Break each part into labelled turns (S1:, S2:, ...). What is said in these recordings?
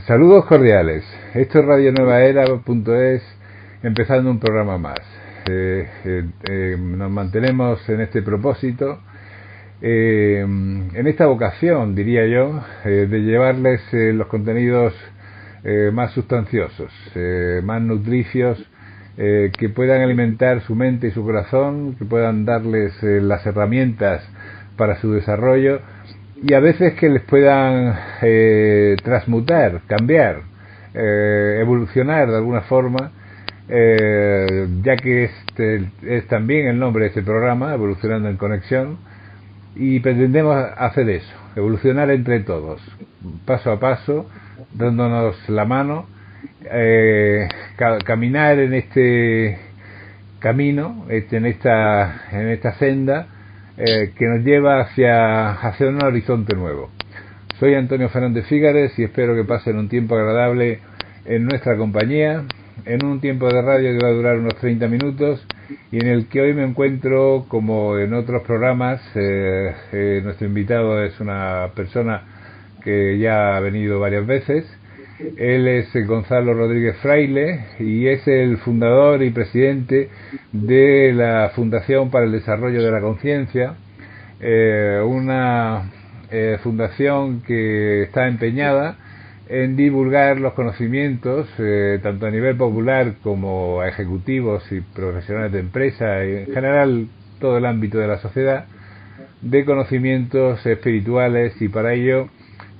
S1: Saludos cordiales. Esto es radionuevaera.es, empezando un programa más. Nos mantenemos en este propósito, en esta vocación, diría yo, de llevarles los contenidos más sustanciosos, más nutricios, que puedan alimentar su mente y su corazón, que puedan darles las herramientas para su desarrollo y a veces que les puedan transmutar, cambiar, evolucionar de alguna forma, ya que este es también el nombre de este programa, Evolucionando en Conexión, y pretendemos hacer eso, evolucionar entre todos, paso a paso, dándonos la mano, caminar en este camino, en esta senda, que nos lleva hacia un horizonte nuevo. Soy Antonio Fernández Fígares y espero que pasen un tiempo agradable en nuestra compañía, en un tiempo de radio que va a durar unos 30 minutos y en el que hoy me encuentro, como en otros programas. Nuestro invitado es una persona que ya ha venido varias veces. Él es Gonzalo Rodríguez Fraile y es el fundador y presidente de la Fundación para el Desarrollo de la Conciencia, una fundación que está empeñada en divulgar los conocimientos, tanto a nivel popular como a ejecutivos y profesionales de empresa y en general todo el ámbito de la sociedad, de conocimientos espirituales, y para ello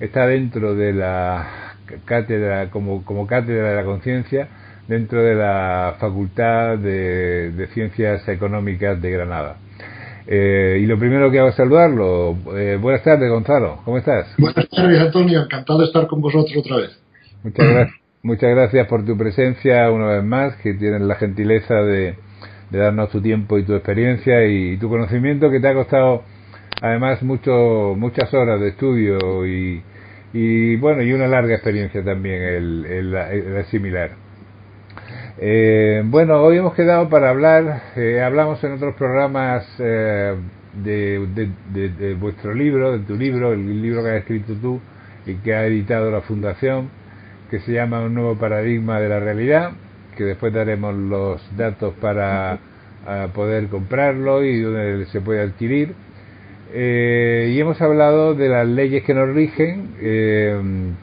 S1: está dentro de la cátedra, como cátedra de la conciencia, dentro de la Facultad de Ciencias Económicas de Granada. Y lo primero que hago es saludarlo. Buenas tardes, Gonzalo, ¿cómo estás?
S2: Buenas tardes, Antonio, encantado de estar con vosotros otra vez.
S1: Muchas gracias por tu presencia una vez más, que tienes la gentileza de darnos tu tiempo y tu experiencia y tu conocimiento, que te ha costado además muchas horas de estudio y bueno, y una larga experiencia también el asimilar. Bueno, hoy hemos quedado para hablar, hablamos en otros programas de vuestro libro, de tu libro, el libro que has escrito tú y que ha editado la Fundación, que se llama Un nuevo paradigma de la realidad, que después daremos los datos para poder comprarlo y donde se puede adquirir. Y hemos hablado de las leyes que nos rigen en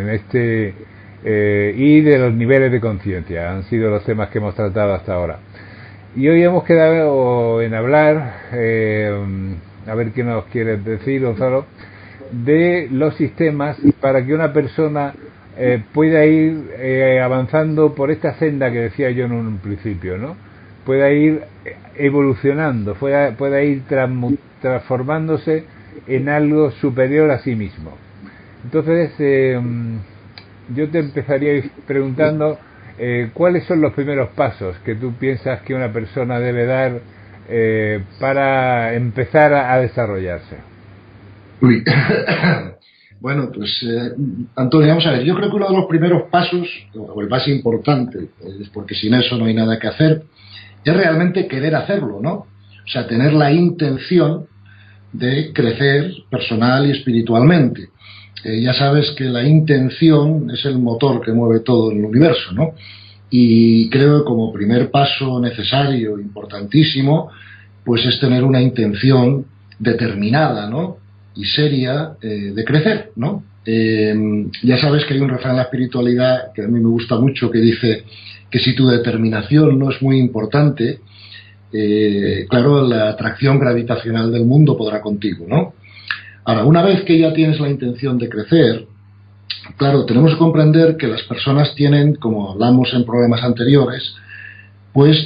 S1: este y de los niveles de conciencia. Han sido los temas que hemos tratado hasta ahora. Y hoy hemos quedado en hablar, a ver qué nos quieres decir, Gonzalo, de los sistemas para que una persona pueda ir avanzando por esta senda que decía yo en un principio, ¿no? Pueda ir evolucionando, pueda ir transformándose en algo superior a sí mismo. Entonces, yo te empezaría preguntando cuáles son los primeros pasos que tú piensas que una persona debe dar para empezar a desarrollarse.
S2: Uy. Bueno, pues Antonio, vamos a ver, yo creo que uno de los primeros pasos, o el más importante, porque sin eso no hay nada que hacer, es realmente querer hacerlo, ¿no? O sea, tener la intención de crecer personal y espiritualmente. Ya sabes que la intención es el motor que mueve todo en el universo, ¿no? Y creo que como primer paso necesario, importantísimo, pues es tener una intención determinada, ¿no? Y seria de crecer, ¿no? Ya sabes que hay un refrán en la espiritualidad que a mí me gusta mucho, que dice que si tu determinación no es muy importante, claro, la atracción gravitacional del mundo podrá contigo, ¿no? Ahora, una vez que ya tienes la intención de crecer, claro, tenemos que comprender que las personas tienen, como hablamos en programas anteriores, pues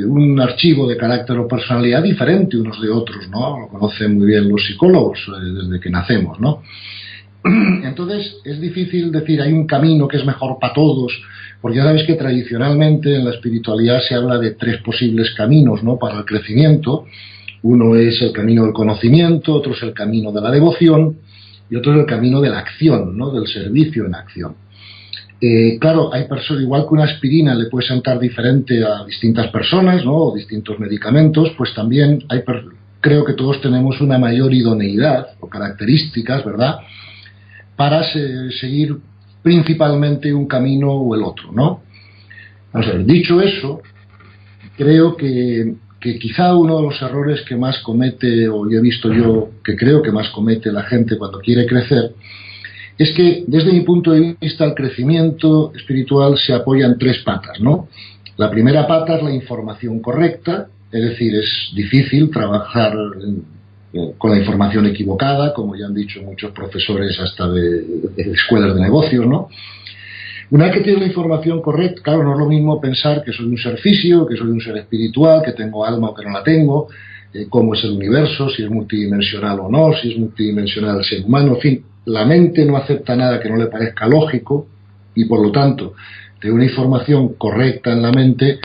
S2: un archivo de carácter o personalidad diferente unos de otros, ¿no? Lo conocen muy bien los psicólogos desde que nacemos, ¿no? Entonces, es difícil decir hay un camino que es mejor para todos, porque ya sabes que tradicionalmente en la espiritualidad se habla de tres posibles caminos, ¿no? Para el crecimiento. Uno es el camino del conocimiento, otro es el camino de la devoción y otro es el camino de la acción, ¿no? Del servicio en acción. Claro, hay personas, igual que una aspirina le puede sentar diferente a distintas personas, ¿no? O distintos medicamentos, pues también creo que todos tenemos una mayor idoneidad o características, ¿verdad?, para seguir principalmente un camino o el otro, ¿no? Vamos a ver, dicho eso, creo que quizá uno de los errores que más comete, o he visto yo que creo que más comete la gente cuando quiere crecer, es que desde mi punto de vista el crecimiento espiritual se apoya en 3 patas, ¿no? La primera pata es la información correcta, es decir, es difícil trabajar con la información equivocada, como ya han dicho muchos profesores hasta de escuelas de negocios, ¿no? Una vez que tienes la información correcta, claro, no es lo mismo pensar que soy un ser físico, que soy un ser espiritual, que tengo alma o que no la tengo, cómo es el universo, si es multidimensional o no, si es multidimensional el ser humano, en fin, la mente no acepta nada que no le parezca lógico y por lo tanto tener una información correcta en la mente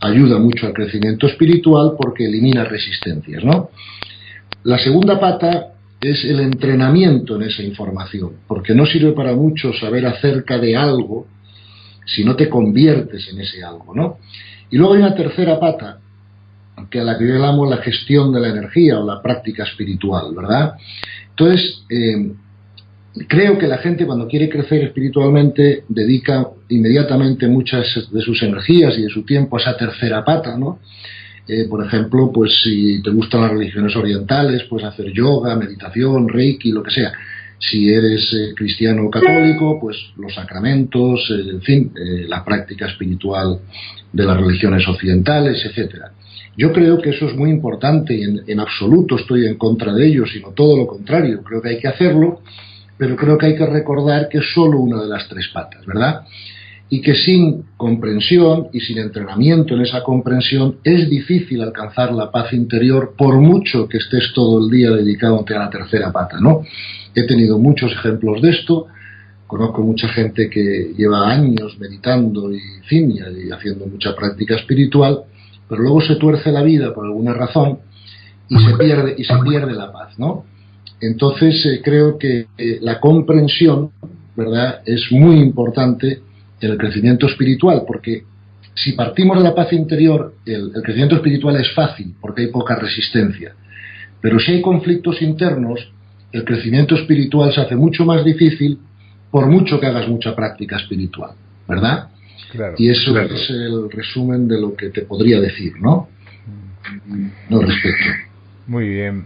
S2: ayuda mucho al crecimiento espiritual porque elimina resistencias, ¿no? La segunda pata es el entrenamiento en esa información, porque no sirve para mucho saber acerca de algo si no te conviertes en ese algo, ¿no? Y luego hay una tercera pata, que a la que yo llamo la gestión de la energía o la práctica espiritual, ¿verdad? Entonces, creo que la gente cuando quiere crecer espiritualmente dedica inmediatamente muchas de sus energías y de su tiempo a esa tercera pata, ¿no? Por ejemplo, pues si te gustan las religiones orientales, puedes hacer yoga, meditación, reiki, lo que sea. Si eres cristiano o católico, pues los sacramentos, en fin, la práctica espiritual de las religiones occidentales, etcétera. Yo creo que eso es muy importante y en absoluto estoy en contra de ello, sino todo lo contrario. Creo que hay que hacerlo, pero creo que hay que recordar que es solo una de las 3 patas, ¿verdad? Y que sin comprensión y sin entrenamiento en esa comprensión es difícil alcanzar la paz interior por mucho que estés todo el día dedicándote a la tercera pata, ¿no? He tenido muchos ejemplos de esto, conozco mucha gente que lleva años meditando y, en fin, y haciendo mucha práctica espiritual, pero luego se tuerce la vida por alguna razón y se pierde la paz, ¿no? Entonces creo que la comprensión, ¿verdad?, es muy importante en el crecimiento espiritual, porque si partimos de la paz interior, el crecimiento espiritual es fácil, porque hay poca resistencia. Pero si hay conflictos internos, el crecimiento espiritual se hace mucho más difícil, por mucho que hagas mucha práctica espiritual, ¿verdad?
S1: Claro,
S2: y eso
S1: claro.
S2: Es el resumen de lo que te podría decir, ¿no? Al respecto.
S1: Muy bien.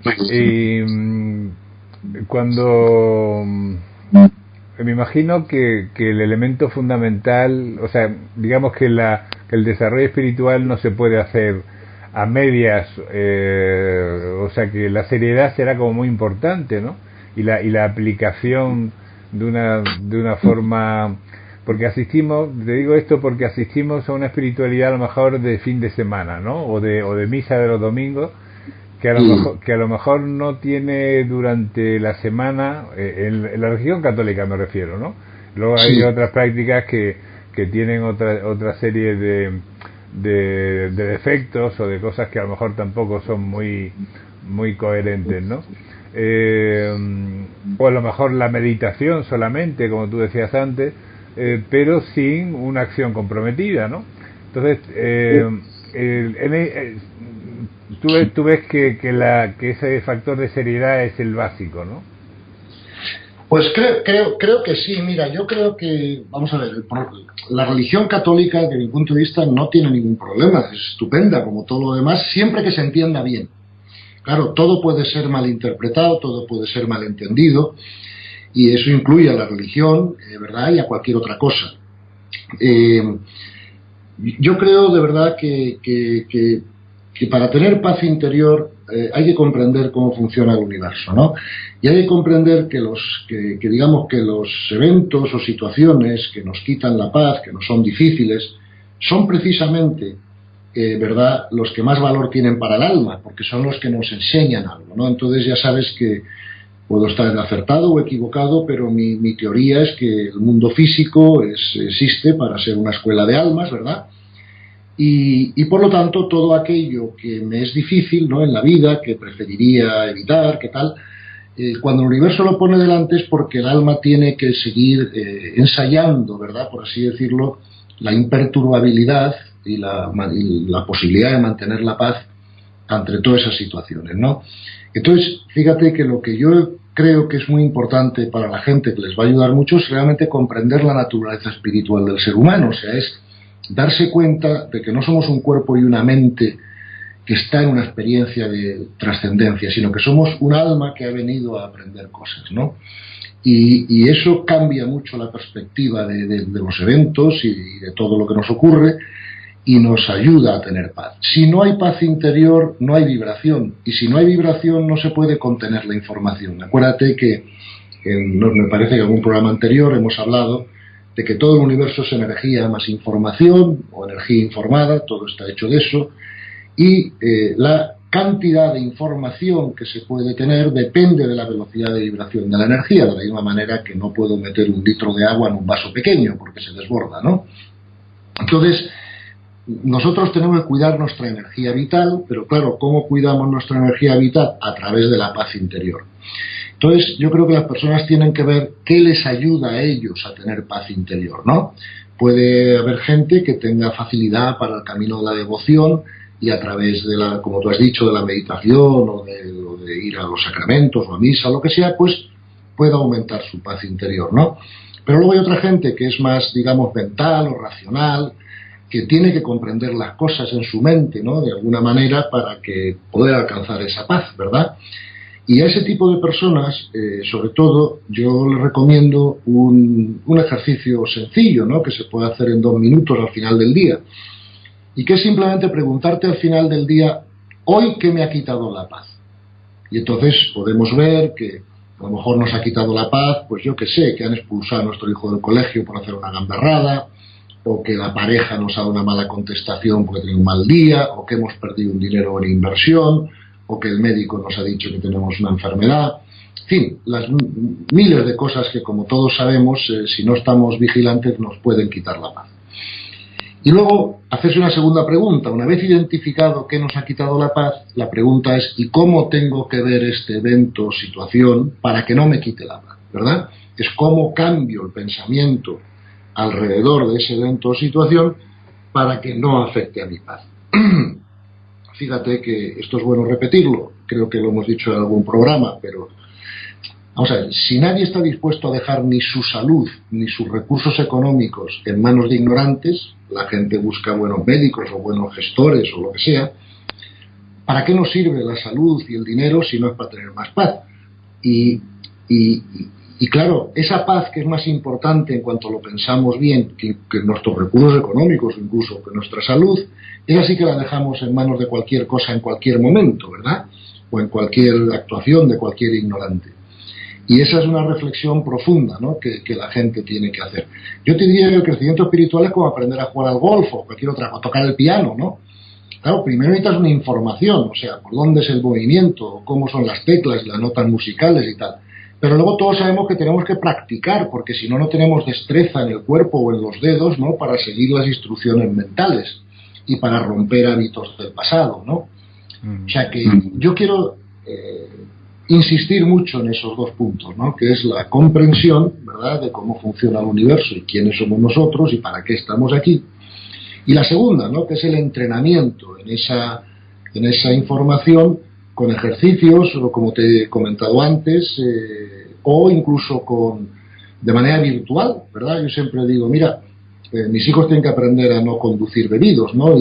S1: Cuando... me imagino que el elemento fundamental, o sea, digamos que el desarrollo espiritual no se puede hacer a medias, o sea que la seriedad será como muy importante, ¿no? Y la aplicación de una forma, porque te digo esto porque asistimos a una espiritualidad a lo mejor de fin de semana, ¿no? O de misa de los domingos, que a lo mejor no tiene durante la semana, en la religión católica me refiero, ¿no? Luego hay otras prácticas que tienen otra serie de defectos o de cosas que a lo mejor tampoco son muy coherentes, ¿no? O a lo mejor la meditación solamente, como tú decías antes, pero sin una acción comprometida, ¿no? Entonces, tú ves que ese factor de seriedad es el básico, ¿no?
S2: Pues creo que sí. Mira, yo creo que, vamos a ver, la religión católica, desde mi punto de vista, no tiene ningún problema, es estupenda como todo lo demás, siempre que se entienda bien. Claro, todo puede ser malinterpretado, todo puede ser malentendido, y eso incluye a la religión, ¿verdad?, y a cualquier otra cosa. Yo creo de verdad que para tener paz interior hay que comprender cómo funciona el universo, ¿no? Y hay que comprender que digamos que los eventos o situaciones que nos quitan la paz, que nos son difíciles, son precisamente, ¿verdad?, los que más valor tienen para el alma, porque son los que nos enseñan algo, ¿no? Entonces ya sabes que puedo estar acertado o equivocado, pero mi teoría es que el mundo físico existe para ser una escuela de almas, ¿verdad? Y por lo tanto todo aquello que me es difícil, ¿no?, en la vida, que preferiría evitar, que tal, cuando el universo lo pone delante es porque el alma tiene que seguir ensayando, ¿verdad?, por así decirlo, la imperturbabilidad y la posibilidad de mantener la paz ante todas esas situaciones, ¿no? Entonces, fíjate que lo que yo creo que es muy importante para la gente, que les va a ayudar mucho, es realmente comprender la naturaleza espiritual del ser humano. O sea, es darse cuenta de que no somos un cuerpo y una mente que está en una experiencia de trascendencia, sino que somos un alma que ha venido a aprender cosas, ¿no? Y eso cambia mucho la perspectiva de los eventos y de todo lo que nos ocurre, y nos ayuda a tener paz. Si no hay paz interior, no hay vibración, y si no hay vibración no se puede contener la información. Acuérdate que me parece que en algún programa anterior hemos hablado de que todo el universo es energía más información, o energía informada, todo está hecho de eso, y la cantidad de información que se puede tener depende de la velocidad de vibración de la energía, de la misma manera que no puedo meter 1 litro de agua en un vaso pequeño porque se desborda, ¿no? Entonces, nosotros tenemos que cuidar nuestra energía vital, pero claro, ¿cómo cuidamos nuestra energía vital? A través de la paz interior. Entonces, yo creo que las personas tienen que ver qué les ayuda a ellos a tener paz interior, ¿no? Puede haber gente que tenga facilidad para el camino de la devoción y a través de la, como tú has dicho, de la meditación o de ir a los sacramentos o a misa, lo que sea, pues pueda aumentar su paz interior, ¿no? Pero luego hay otra gente que es más, digamos, mental o racional, que tiene que comprender las cosas en su mente, ¿no?, de alguna manera, para que poder alcanzar esa paz, ¿verdad? Y a ese tipo de personas, sobre todo, yo les recomiendo un ejercicio sencillo, ¿no?, que se puede hacer en 2 minutos al final del día, y que es simplemente preguntarte al final del día, ¿hoy qué me ha quitado la paz? Y entonces podemos ver que a lo mejor nos ha quitado la paz, pues yo qué sé, que han expulsado a nuestro hijo del colegio por hacer una gamberrada, o que la pareja nos ha dado una mala contestación porque tiene un mal día, o que hemos perdido un dinero en inversión, o que el médico nos ha dicho que tenemos una enfermedad. En fin, las miles de cosas que, como todos sabemos, si no estamos vigilantes, nos pueden quitar la paz. Y luego, hacerse una segunda pregunta. Una vez identificado qué nos ha quitado la paz, la pregunta es, ¿y cómo tengo que ver este evento o situación para que no me quite la paz? ¿Verdad? Es cómo cambio el pensamiento alrededor de ese evento o situación para que no afecte a mi paz. Fíjate que esto es bueno repetirlo, creo que lo hemos dicho en algún programa, pero vamos a ver, si nadie está dispuesto a dejar ni su salud ni sus recursos económicos en manos de ignorantes, la gente busca buenos médicos o buenos gestores o lo que sea, ¿para qué nos sirve la salud y el dinero si no es para tener más paz? Y claro, esa paz, que es más importante en cuanto lo pensamos bien que nuestros recursos económicos, incluso que nuestra salud, es así que la dejamos en manos de cualquier cosa en cualquier momento, ¿verdad? O en cualquier actuación de cualquier ignorante. Y esa es una reflexión profunda, ¿no?, que la gente tiene que hacer. Yo te diría que el crecimiento espiritual es como aprender a jugar al golf o cualquier otra cosa, tocar el piano, ¿no? Claro, primero necesitas una información, o sea, por dónde es el movimiento, cómo son las teclas y las notas musicales y tal. Pero luego todos sabemos que tenemos que practicar, porque si no, no tenemos destreza en el cuerpo o en los dedos, ¿no?, para seguir las instrucciones mentales y para romper hábitos del pasado, ¿no? O sea que yo quiero insistir mucho en esos 2 puntos, ¿no?, que es la comprensión, ¿verdad?, de cómo funciona el universo y quiénes somos nosotros y para qué estamos aquí. Y la segunda, ¿no?, que es el entrenamiento en esa información, con ejercicios, o como te he comentado antes, o incluso de manera virtual, ¿verdad? Yo siempre digo, mira, mis hijos tienen que aprender a no conducir bebidos, ¿no?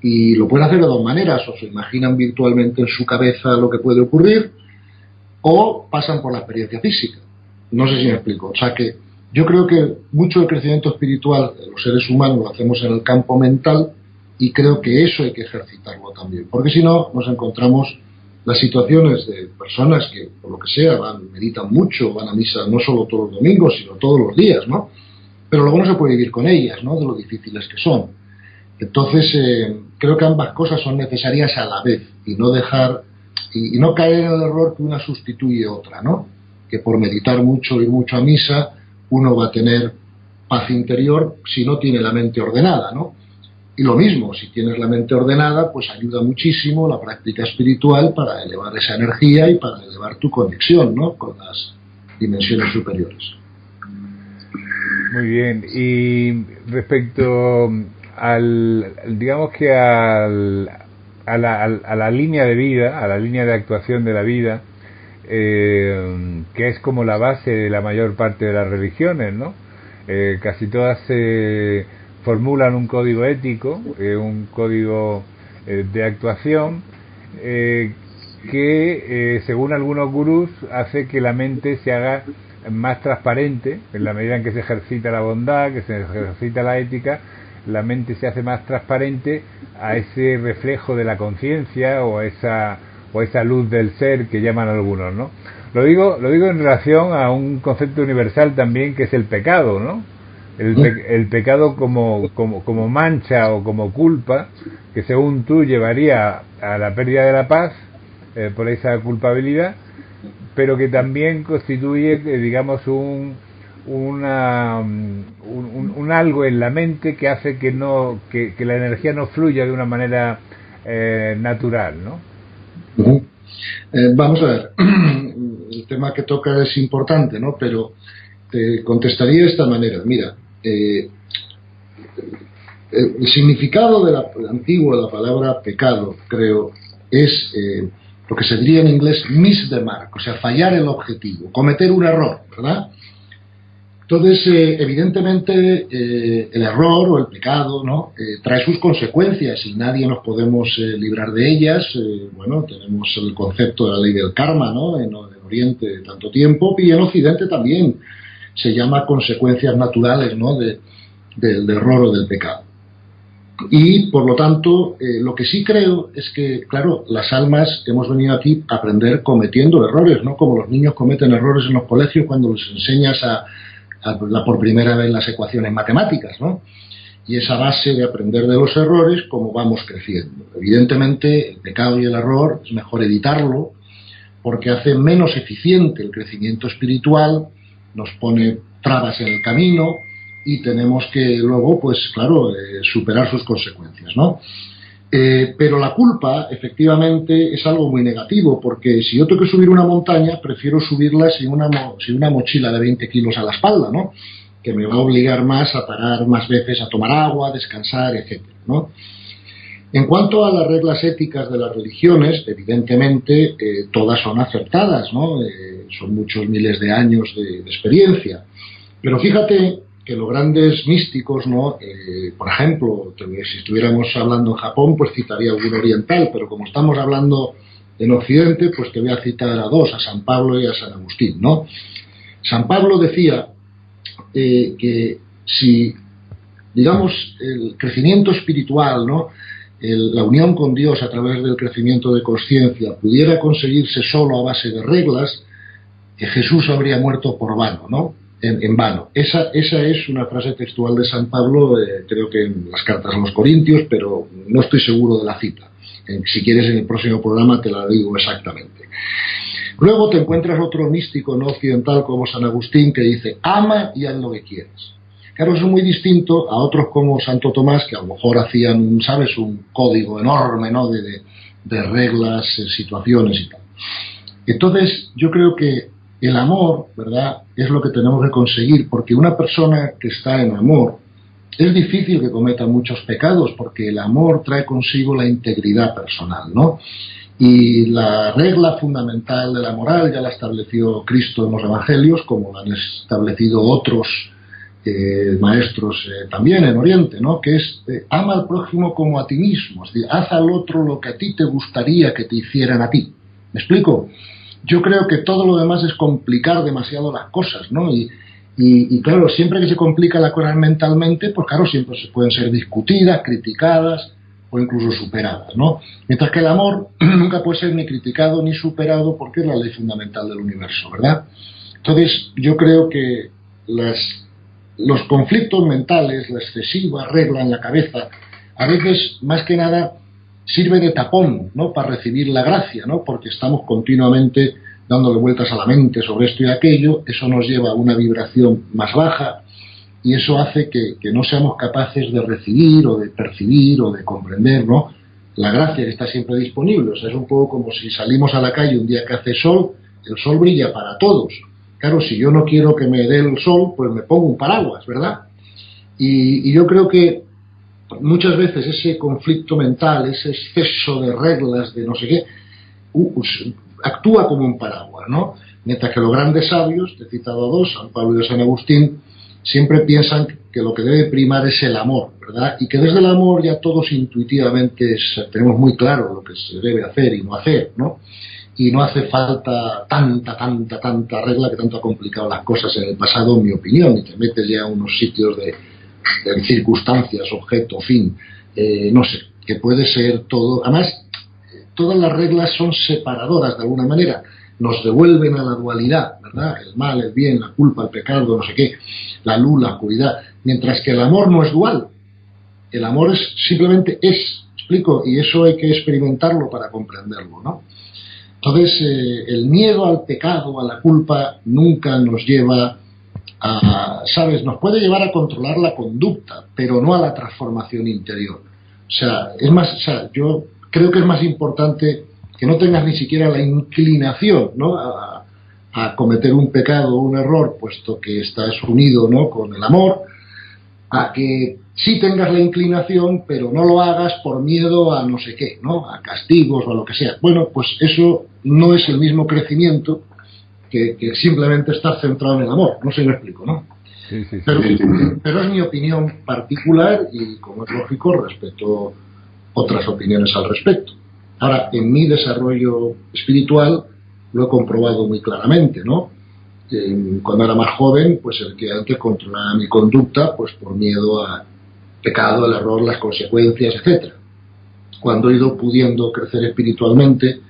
S2: Y lo pueden hacer de 2 maneras, o se imaginan virtualmente en su cabeza lo que puede ocurrir, o pasan por la experiencia física. No sé si me explico. O sea que yo creo que mucho del crecimiento espiritual de los seres humanos lo hacemos en el campo mental, y creo que eso hay que ejercitarlo también, porque si no nos encontramos las situaciones de personas que, por lo que sea, meditan mucho, van a misa no solo todos los domingos, sino todos los días, ¿no? Pero luego no se puede vivir con ellas, ¿no?, de lo difíciles que son. Entonces, creo que ambas cosas son necesarias a la vez, y no dejar, y no caer en el error que una sustituye otra, ¿no? Que por meditar mucho, ir mucho a misa, uno va a tener paz interior si no tiene la mente ordenada, ¿no? Y lo mismo, si tienes la mente ordenada, pues ayuda muchísimo la práctica espiritual para elevar esa energía y para elevar tu conexión, ¿no?, con las dimensiones superiores.
S1: Muy bien. Y respecto digamos que a la línea de vida, a la línea de actuación de la vida, que es como la base de la mayor parte de las religiones, ¿no? Casi todas formulan un código ético, un código de actuación, que según algunos gurús hace que la mente se haga más transparente en la medida en que se ejercita la bondad, que se ejercita la ética. La mente se hace más transparente a ese reflejo de la conciencia o a esa luz del ser que llaman algunos, ¿no? Lo digo en relación a un concepto universal también, que es el pecado, ¿no? El pecado como mancha o como culpa, que según tú llevaría a la pérdida de la paz por esa culpabilidad, pero que también constituye, digamos, un algo en la mente que hace que la energía no fluya de una manera natural, ¿no?
S2: Vamos a ver, el tema que toca es importante, ¿no? Pero te contestaría de esta manera. Mira, el significado antiguo de la palabra pecado, creo, es lo que se diría en inglés miss the mark, o sea, fallar el objetivo, cometer un error, ¿verdad? Entonces, evidentemente, el error o el pecado, ¿no? Trae sus consecuencias y nadie nos podemos librar de ellas. Bueno, tenemos el concepto de la ley del karma, ¿no? En Oriente de tanto tiempo, y en Occidente también se llama consecuencias naturales, ¿no? del error o del pecado. Y, por lo tanto, lo que sí creo es que, claro, las almas hemos venido aquí a aprender cometiendo errores, ¿no? Como los niños cometen errores en los colegios cuando les enseñas por primera vez las ecuaciones matemáticas, ¿no? Y esa base de aprender de los errores, como vamos creciendo. Evidentemente, el pecado y el error es mejor evitarlo, porque hace menos eficiente el crecimiento espiritual, nos pone trabas en el camino y tenemos que luego, pues claro, superar sus consecuencias, ¿no? Pero la culpa, efectivamente, es algo muy negativo, porque si yo tengo que subir una montaña, prefiero subirla sin una mochila de 20 kilos a la espalda, ¿no? Que me va a obligar más a parar más veces a tomar agua, descansar, etcétera, ¿no? En cuanto a las reglas éticas de las religiones, evidentemente todas son acertadas, ¿no? Son muchos miles de años de experiencia. Pero fíjate que los grandes místicos, ¿no? Por ejemplo, si estuviéramos hablando en Japón, pues citaría algún oriental, pero como estamos hablando en Occidente, pues te voy a citar a dos, a San Pablo y a San Agustín, ¿no? San Pablo decía que si, digamos, el crecimiento espiritual, ¿no? La unión con Dios a través del crecimiento de conciencia pudiera conseguirse solo a base de reglas, que Jesús habría muerto por vano, ¿no? En vano. Esa es una frase textual de San Pablo, creo que en las cartas a los Corintios, pero no estoy seguro de la cita. Si quieres, en el próximo programa te la digo exactamente. Luego te encuentras otro místico no occidental como San Agustín, que dice: ama y haz lo que quieras. Claro, eso es muy distinto a otros como Santo Tomás, que a lo mejor hacían, un código enorme, ¿no? de reglas, situaciones y tal. Entonces, yo creo que el amor, ¿verdad?, es lo que tenemos que conseguir, porque una persona que está en amor, es difícil que cometa muchos pecados, porque el amor trae consigo la integridad personal, ¿no? Y la regla fundamental de la moral ya la estableció Cristo en los Evangelios, como la han establecido otros maestros también en Oriente, ¿no? Que es ama al prójimo como a ti mismo, es decir, haz al otro lo que a ti te gustaría que te hicieran a ti. ¿Me explico? Yo creo que todo lo demás es complicar demasiado las cosas, ¿no? Y claro, siempre que se complica la cosa mentalmente, pues claro, siempre se pueden ser discutidas, criticadas o incluso superadas, ¿no? Mientras que el amor nunca puede ser ni criticado ni superado, porque es la ley fundamental del universo, ¿verdad? Entonces, yo creo que los conflictos mentales, la excesiva regla en la cabeza, a veces, más que nada, sirve de tapón, ¿no?, para recibir la gracia, ¿no? Porque estamos continuamente dándole vueltas a la mente sobre esto y aquello, eso nos lleva a una vibración más baja y eso hace que no seamos capaces de recibir o de percibir o de comprender, ¿no?, la gracia que está siempre disponible. O sea, es un poco como si salimos a la calle un día que hace sol, el sol brilla para todos. Claro, si yo no quiero que me dé el sol, pues me pongo un paraguas, ¿verdad? Y yo creo que muchas veces ese conflicto mental, ese exceso de reglas, de no sé qué, actúa como un paraguas, ¿no? Mientras que los grandes sabios, he citado a dos, San Pablo y San Agustín, siempre piensan que lo que debe primar es el amor, ¿verdad? Y que desde el amor ya todos intuitivamente tenemos muy claro lo que se debe hacer y no hacer, ¿no? Y no hace falta tanta regla que tanto ha complicado las cosas en el pasado, en mi opinión, y te metes ya a unos sitios de circunstancias, objeto, fin, no sé, que puede ser todo. Además, todas las reglas son separadoras de alguna manera, nos devuelven a la dualidad, ¿verdad? El mal, el bien, la culpa, el pecado, no sé qué, la luz, la oscuridad, mientras que el amor no es dual, el amor es simplemente explico, y eso hay que experimentarlo para comprenderlo, ¿no? Entonces, el miedo al pecado, a la culpa, nunca nos lleva a, ¿sabes? Nos puede llevar a controlar la conducta, pero no a la transformación interior. O sea, es más, o sea, yo creo que es más importante que no tengas ni siquiera la inclinación, ¿no?, a cometer un pecado o un error, puesto que estás unido, ¿no?, con el amor, a que sí tengas la inclinación, pero no lo hagas por miedo a no sé qué, ¿no?, a castigos o a lo que sea. Bueno, pues eso no es el mismo crecimiento que simplemente estar centrado en el amor. No sé si me explico, ¿no?
S1: Sí, sí, sí.
S2: Pero es mi opinión particular y, como es lógico, respeto otras opiniones al respecto. Ahora, en mi desarrollo espiritual lo he comprobado muy claramente, ¿no? Cuando era más joven, pues el que antes controlaba mi conducta, pues por miedo al pecado, el error, las consecuencias, etcétera. Cuando he ido pudiendo crecer espiritualmente,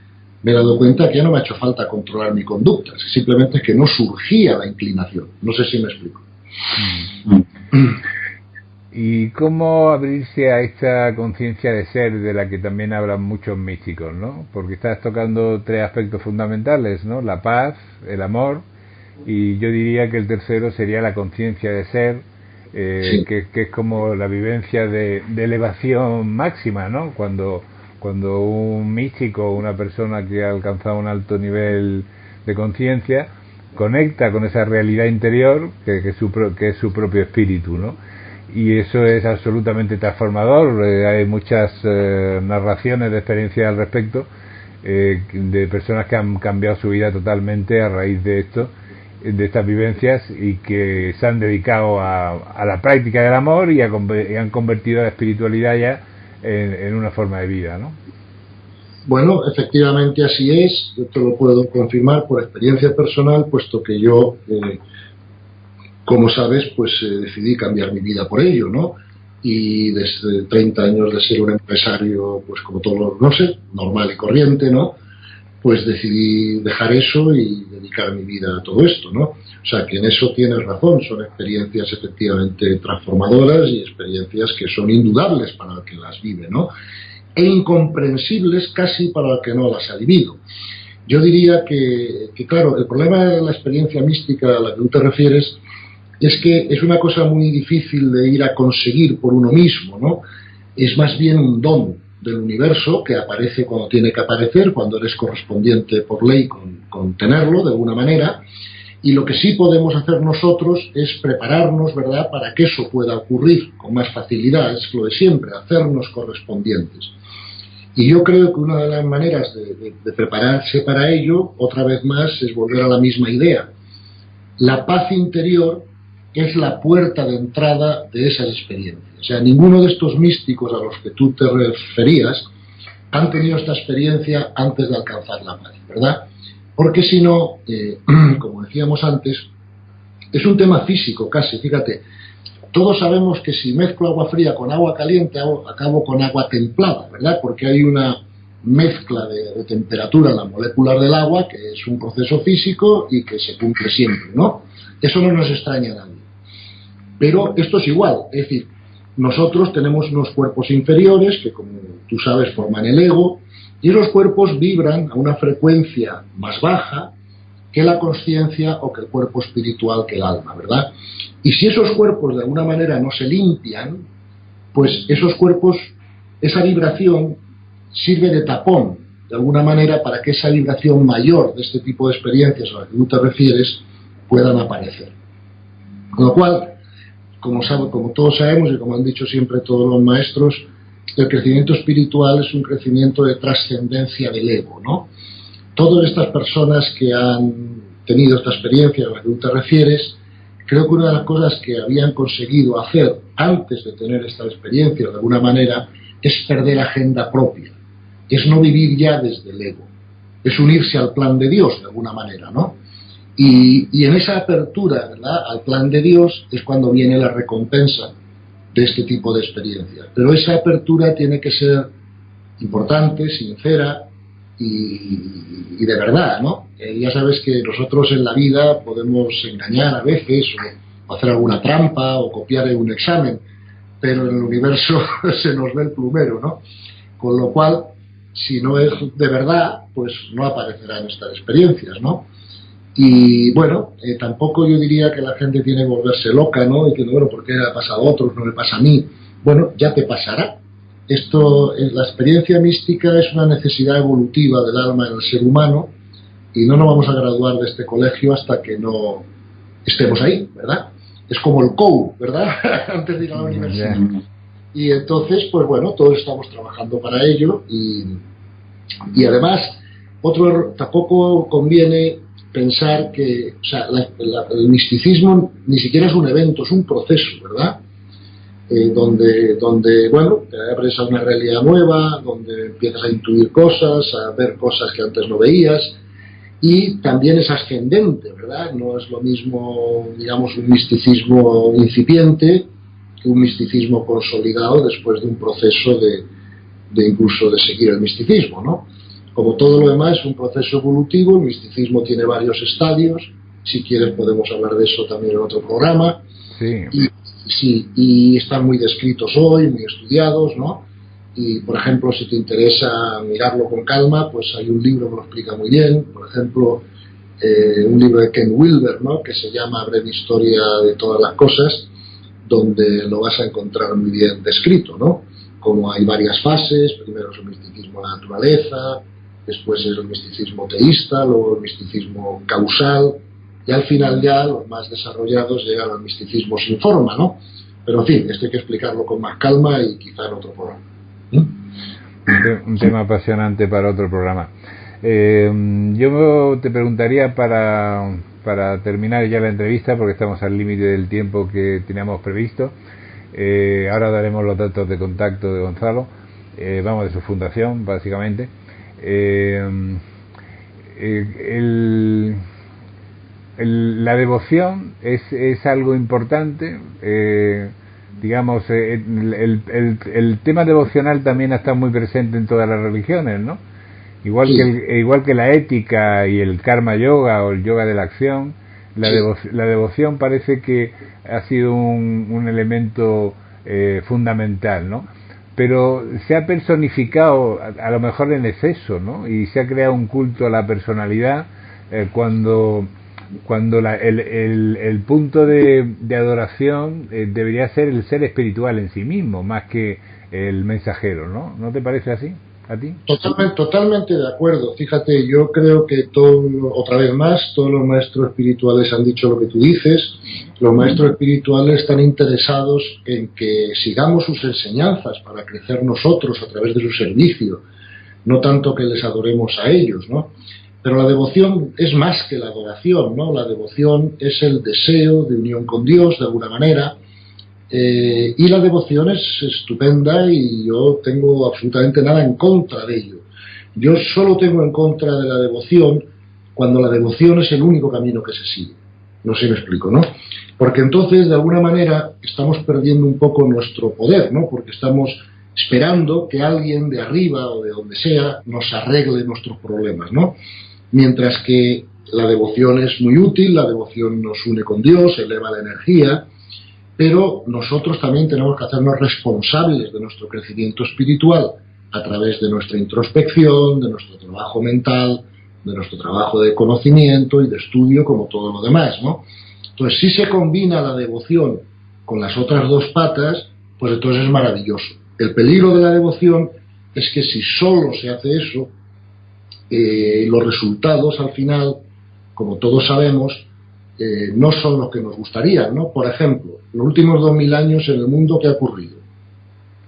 S2: me he dado cuenta que ya no me ha hecho falta controlar mi conducta, simplemente es que no surgía la inclinación. No sé si me explico.
S1: ¿Y cómo abrirse a esta conciencia de ser de la que también hablan muchos místicos, ¿no? Porque estás tocando tres aspectos fundamentales, ¿no? La paz, el amor, y yo diría que el tercero sería la conciencia de ser,
S2: Sí.
S1: que es como la vivencia de elevación máxima, ¿no? Cuando un místico, una persona que ha alcanzado un alto nivel de conciencia, conecta con esa realidad interior que es su propio espíritu, ¿no? Y eso es absolutamente transformador. Hay muchas narraciones de experiencia al respecto, de personas que han cambiado su vida totalmente a raíz de esto, de estas vivencias, y que se han dedicado a la práctica del amor y han convertido la espiritualidad ya en una forma de vida, ¿no?
S2: Bueno, efectivamente así es. Yo te lo puedo confirmar por experiencia personal, puesto que yo, como sabes, pues decidí cambiar mi vida por ello, ¿no? Y desde 30 años de ser un empresario, pues como todo, no sé, normal y corriente, ¿no?, pues decidí dejar eso y dedicar mi vida a todo esto, ¿no? O sea, que en eso tienes razón, son experiencias efectivamente transformadoras y experiencias que son indudables para el que las vive, ¿no?, e incomprensibles casi para el que no las ha vivido. Yo diría que claro, el problema de la experiencia mística a la que tú te refieres es que es una cosa muy difícil de ir a conseguir por uno mismo, ¿no? Es más bien un don del universo que aparece cuando tiene que aparecer, cuando eres correspondiente por ley con tenerlo de alguna manera, y lo que sí podemos hacer nosotros es prepararnos, ¿verdad?, para que eso pueda ocurrir con más facilidad. Es lo de siempre, hacernos correspondientes. Y yo creo que una de las maneras de prepararse para ello, otra vez más, es volver a la misma idea. La paz interior es la puerta de entrada de esas experiencias. O sea, ninguno de estos místicos a los que tú te referías han tenido esta experiencia antes de alcanzar la paz, ¿verdad? Porque si no, como decíamos antes, es un tema físico casi, fíjate. Todos sabemos que si mezclo agua fría con agua caliente, acabo con agua templada, ¿verdad? Porque hay una mezcla de temperatura en la molecular del agua, que es un proceso físico y que se cumple siempre, ¿no? Eso no nos extraña a nadie. Pero esto es igual, es decir, nosotros tenemos unos cuerpos inferiores que, como tú sabes, forman el ego, y esos cuerpos vibran a una frecuencia más baja que la consciencia o que el cuerpo espiritual, que el alma, ¿verdad? Y si esos cuerpos de alguna manera no se limpian, pues esos cuerpos, esa vibración sirve de tapón, de alguna manera, para que esa vibración mayor de este tipo de experiencias a las que tú te refieres puedan aparecer. Con lo cual, como todos sabemos y como han dicho siempre todos los maestros, el crecimiento espiritual es un crecimiento de trascendencia del ego, ¿no? todas estas personas que han tenido esta experiencia a la que tú te refieres, creo que una de las cosas que habían conseguido hacer antes de tener esta experiencia, de alguna manera, es perder agenda propia, es no vivir ya desde el ego, es unirse al plan de Dios, de alguna manera, ¿no? Y en esa apertura, ¿verdad?, al plan de Dios es cuando viene la recompensa de este tipo de experiencia. Pero esa apertura tiene que ser importante, sincera y de verdad, ¿no? Ya sabes que nosotros en la vida podemos engañar a veces o hacer alguna trampa o copiar en un examen, pero en el universo se nos ve el plumero, ¿no? Con lo cual, si no es de verdad, pues no aparecerán estas experiencias, ¿no? Y bueno, tampoco yo diría que la gente tiene que volverse loca, ¿no? Y que, bueno, ¿por qué le ha pasado a otros, no le pasa a mí? Bueno, ya te pasará. La experiencia mística es una necesidad evolutiva del alma en el ser humano y no nos vamos a graduar de este colegio hasta que no estemos ahí, ¿verdad? Es como el COU, ¿verdad? Antes de ir a la universidad. Y entonces, pues bueno, todos estamos trabajando para ello y además, tampoco conviene pensar que, o sea, el misticismo ni siquiera es un evento, es un proceso, ¿verdad? Donde, bueno, te abres a una realidad nueva, donde empiezas a intuir cosas, a ver cosas que antes no veías, y también es ascendente, ¿verdad? No es lo mismo, digamos, un misticismo incipiente que un misticismo consolidado después de un proceso de incluso de seguir el misticismo, ¿no? Como todo lo demás es un proceso evolutivo, el misticismo tiene varios estadios, si quieres podemos hablar de eso también en otro programa.
S1: Sí.
S2: Y están muy descritos hoy, muy estudiados, ¿no? Y, por ejemplo, si te interesa mirarlo con calma, pues hay un libro que lo explica muy bien, por ejemplo, un libro de Ken Wilber, ¿no?, que se llama Breve Historia de todas las cosas, donde lo vas a encontrar muy bien descrito, ¿no? Como hay varias fases, primero es el misticismo de la naturaleza, después es el misticismo teísta, luego el misticismo causal, y al final ya los más desarrollados llegan al misticismo sin forma, ¿no? Pero en fin, esto hay que explicarlo con más calma y quizá en otro programa.
S1: Un tema apasionante para otro programa. Yo te preguntaría para terminar ya la entrevista, porque estamos al límite del tiempo que teníamos previsto. Ahora daremos los datos de contacto de Gonzalo, de su fundación, básicamente. La devoción es algo importante, digamos, el tema devocional también está muy presente en todas las religiones, ¿no? Igual que la ética y el karma yoga o el yoga de la acción, la devoción parece que ha sido un elemento fundamental, ¿no? Pero se ha personificado a lo mejor en exceso, ¿no? Y se ha creado un culto a la personalidad cuando el punto de adoración debería ser el ser espiritual en sí mismo, más que el mensajero, ¿no? ¿No te parece así a ti?
S2: Totalmente de acuerdo. Fíjate, yo creo que otra vez más, todos los maestros espirituales han dicho lo que tú dices. Los maestros espirituales están interesados en que sigamos sus enseñanzas para crecer nosotros a través de su servicio, no tanto que les adoremos a ellos, ¿no? Pero la devoción es más que la adoración, ¿no? La devoción es el deseo de unión con Dios, de alguna manera, y la devoción es estupenda y yo tengo absolutamente nada en contra de ello. Yo solo tengo en contra de la devoción cuando la devoción es el único camino que se sigue. No sé si me explico, ¿no? Porque entonces, de alguna manera, estamos perdiendo un poco nuestro poder, ¿no? Porque estamos esperando que alguien de arriba o de donde sea nos arregle nuestros problemas, ¿no? Mientras que la devoción es muy útil, la devoción nos une con Dios, eleva la energía, pero nosotros también tenemos que hacernos responsables de nuestro crecimiento espiritual a través de nuestra introspección, de nuestro trabajo mental, de nuestro trabajo de conocimiento y de estudio, como todo lo demás, ¿no? Entonces, si se combina la devoción con las otras dos patas, pues entonces es maravilloso. El peligro de la devoción es que si solo se hace eso, los resultados al final, como todos sabemos, no son los que nos gustaría, ¿no? Por ejemplo, en los últimos 2000 años en el mundo, ¿qué ha ocurrido?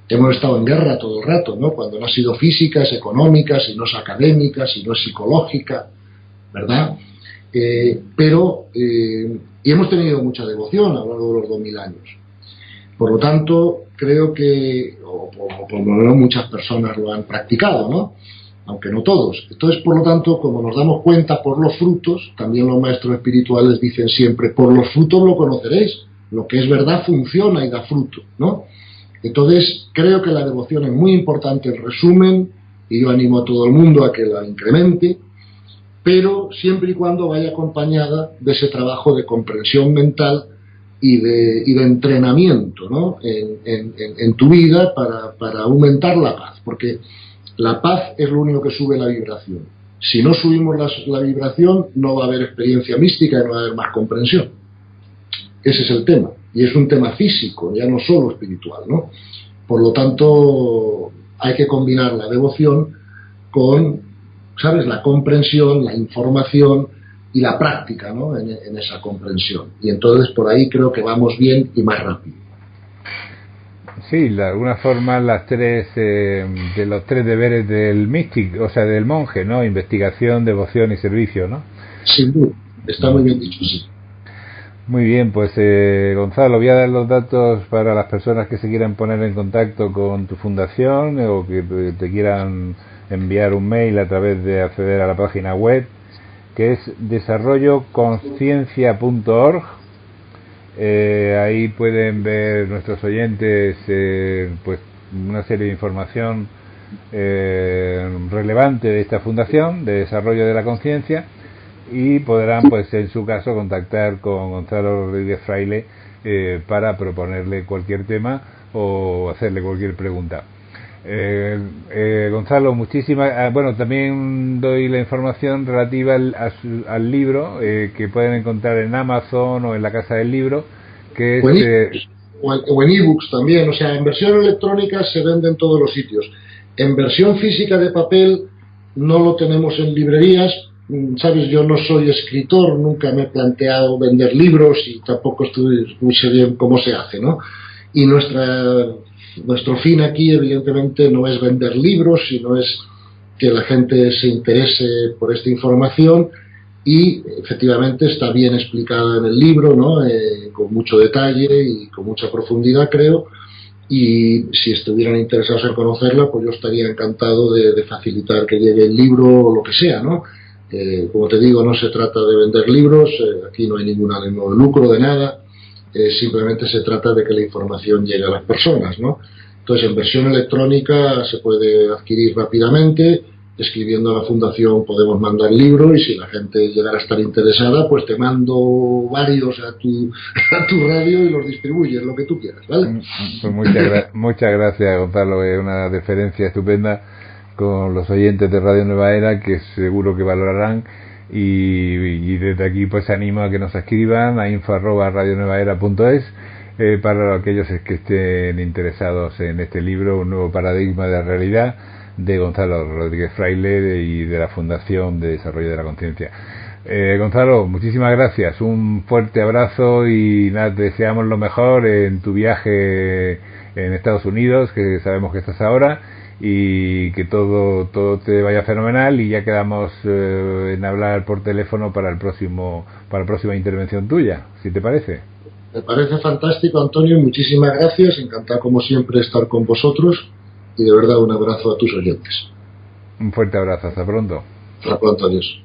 S2: hemos estado en guerra todo el rato, ¿no? Cuando no ha sido física, es económica, si no es académica, si no es psicológica, ¿verdad? Y hemos tenido mucha devoción a lo largo de los 2000 años. Por lo tanto, creo que, o por lo menos muchas personas lo han practicado, ¿no? Aunque no todos. Entonces, por lo tanto, como nos damos cuenta por los frutos, también los maestros espirituales dicen siempre, por los frutos lo conoceréis. Lo que es verdad funciona y da fruto, ¿no? Entonces, creo que la devoción es muy importante en resumen, y yo animo a todo el mundo a que la incremente, pero siempre y cuando vaya acompañada de ese trabajo de comprensión mental y de entrenamiento, ¿no? en tu vida para aumentar la paz, porque la paz es lo único que sube la vibración. Si no subimos la vibración, no va a haber experiencia mística y no va a haber más comprensión. Ese es el tema, y es un tema físico, ya no solo espiritual, ¿no? Por lo tanto, hay que combinar la devoción con, ¿sabes?, la comprensión, la información y la práctica, ¿no?, en esa comprensión. Y entonces por ahí creo que vamos bien y más rápido.
S1: Sí, de alguna forma los tres deberes del místico, o sea, del monje, ¿no? Investigación, devoción y servicio, ¿no?
S2: Sin duda, está muy bien dicho, sí.
S1: Muy bien, pues Gonzalo, voy a dar los datos para las personas que se quieran poner en contacto con tu fundación o que te quieran enviar un mail a través de acceder a la página web, que es desarrolloconciencia.org. Ahí pueden ver nuestros oyentes pues una serie de información relevante de esta fundación de desarrollo de la conciencia, y podrán, pues en su caso, contactar con Gonzalo Rodríguez Fraile para proponerle cualquier tema o hacerle cualquier pregunta. Gonzalo, muchísimas. Bueno, también doy la información relativa al libro que pueden encontrar en Amazon o en la Casa del Libro, que es
S2: o en ebooks también. O sea, en versión electrónica se vende en todos los sitios. En versión física de papel no lo tenemos en librerías. Sabes, yo no soy escritor, nunca me he planteado vender libros y tampoco estudio muy bien cómo se hace, ¿no? Y nuestro fin aquí, evidentemente, no es vender libros, sino es que la gente se interese por esta información, y efectivamente está bien explicada en el libro, ¿no? Con mucho detalle y con mucha profundidad, creo, y si estuvieran interesados en conocerla, pues yo estaría encantado de facilitar que llegue el libro o lo que sea, ¿no? Como te digo, no se trata de vender libros, aquí no hay ningún ánimo de lucro de nada, simplemente se trata de que la información llegue a las personas, ¿no? Entonces, en versión electrónica se puede adquirir rápidamente. Escribiendo a la fundación podemos mandar el libro, y si la gente llegara a estar interesada, pues te mando varios a tu radio y los distribuyes, lo que tú quieras, ¿vale?
S1: Pues muchas gracias, Gonzalo, es una deferencia estupenda con los oyentes de Radio Nueva Era, que seguro que valorarán, y desde aquí pues animo a que nos escriban a info@radionuevaera.es para aquellos que estén interesados en este libro, Un nuevo paradigma de la realidad, de Gonzalo Rodríguez Fraile y de la Fundación de Desarrollo de la Conciencia. Gonzalo, muchísimas gracias, un fuerte abrazo, y nada, te deseamos lo mejor en tu viaje en Estados Unidos, que sabemos que estás ahora, y que todo te vaya fenomenal, y ya quedamos en hablar por teléfono para la próxima intervención tuya, si te parece.
S2: Me parece fantástico, Antonio, muchísimas gracias, encantado como siempre estar con vosotros, y de verdad un abrazo a tus oyentes.
S1: Un fuerte abrazo, hasta pronto.
S2: Hasta pronto, adiós.